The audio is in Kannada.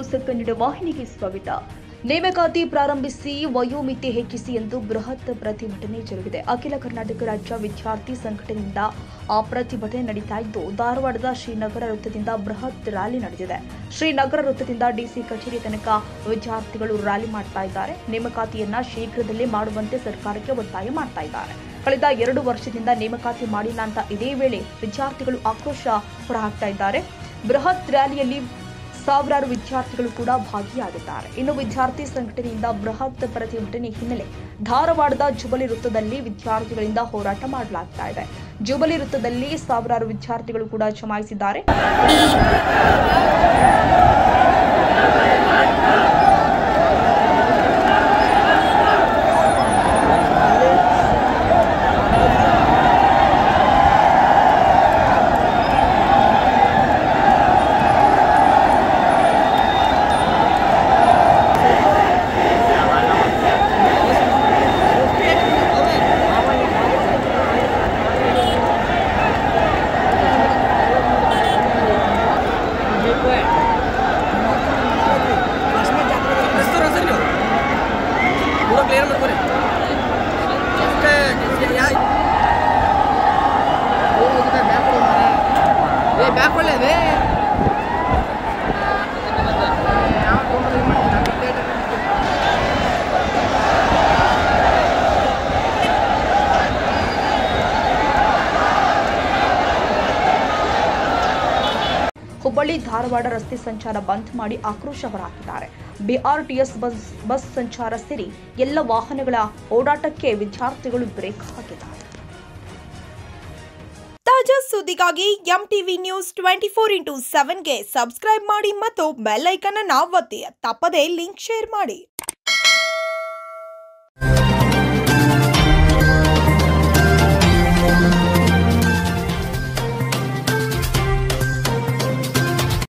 ನ್ಯೂಸ್ ಕನ್ನಡ ವಾಹಿನಿಗೆ ಸ್ವಾಗತ. ನೇಮಕಾತಿ ಪ್ರಾರಂಭಿಸಿ ವಯೋಮಿತಿ ಹೆಚ್ಚಿಸಿ ಎಂದು ಬೃಹತ್ ಪ್ರತಿಭಟನೆ ಜರುಗಿದೆ. ಅಖಿಲ ಕರ್ನಾಟಕ ರಾಜ್ಯ ವಿದ್ಯಾರ್ಥಿ ಸಂಘಟನೆಯಿಂದ ಪ್ರತಿಭಟನೆ ನಡೀತಾ ಇದ್ದು, ಧಾರವಾಡದ ಶ್ರೀನಗರ ವೃತ್ತದಿಂದ ಬೃಹತ್ ರ್ಯಾಲಿ ನಡೆದಿದೆ. ಶ್ರೀನಗರ ವೃತ್ತದಿಂದ ಡಿಸಿ ಕಚೇರಿ ತನಕ ವಿದ್ಯಾರ್ಥಿಗಳು ರ್ಯಾಲಿ ಮಾಡ್ತಾ ಇದ್ದಾರೆ. ನೇಮಕಾತಿಯನ್ನ ಶೀಘ್ರದಲ್ಲೇ ಮಾಡುವಂತೆ ಸರ್ಕಾರಕ್ಕೆ ಒತ್ತಾಯ ಮಾಡ್ತಾ ಇದ್ದಾರೆ. ಕಳೆದ 2 ವರ್ಷದಿಂದ ನೇಮಕಾತಿ ಮಾಡಿಲ್ಲ ಅಂತ ಇದೇ ವೇಳೆ ವಿದ್ಯಾರ್ಥಿಗಳು ಆಕ್ರೋಶ ಹೊರಹಾಕ್ತಾ ಇದ್ದಾರೆ. ಬೃಹತ್ ರ್ಯಾಲಿಯಲ್ಲಿ ಸಾವಿರಾರು ವಿದ್ಯಾರ್ಥಿಗಳು ಕೂಡ ಭಾಗಿಯಾಗಿದ್ದಾರೆ. ಇನ್ನು ವಿದ್ಯಾರ್ಥಿ ಸಂಘಟನೆಯಿಂದ ಬೃಹತ್ ಪ್ರತಿಭಟನೆ ಹಿನ್ನೆಲೆ ಧಾರವಾಡದ ಜುಬಲಿ ವೃತ್ತದಲ್ಲಿ ವಿದ್ಯಾರ್ಥಿಗಳಿಂದ ಹೋರಾಟ ಮಾಡಲಾಗ್ತಾ ಇದೆ. ಜುಬಲಿ ವೃತ್ತದಲ್ಲಿ ಸಾವಿರಾರು ವಿದ್ಯಾರ್ಥಿಗಳು ಕೂಡ ಜಮಾಯಿಸಿದ್ದಾರೆ. ಹುಬ್ಬಳ್ಳಿ ಧಾರವಾಡ ರಸ್ತೆ ಸಂಚಾರ ಬಂದ್ ಮಾಡಿ ಆಕ್ರೋಶ ಹೊರಹಾಕಿದ್ದಾರೆ. ಬಿಆರ್ಟಿಎಸ್ ಬಸ್ ಸಂಚಾರ ಸೇರಿ ಎಲ್ಲ ವಾಹನಗಳ ಓಡಾಟಕ್ಕೆ ವಿದ್ಯಾರ್ಥಿಗಳು ಬ್ರೇಕ್ ಹಾಕಿದ್ದಾರೆ. ತಾಜಾ ಸುದ್ದಿಗಾಗಿ ಎಂಟಿವಿ ನ್ಯೂಸ್ 24x7ಗೆ ಸಬ್ಸ್ಕ್ರೈಬ್ ಮಾಡಿ ಮತ್ತು ಬೆಲ್ ಐಕಾನ್ ಅನ್ನು ಒತ್ತಿ. ತಪ್ಪದೇ ಲಿಂಕ್ ಶೇರ್ ಮಾಡಿ.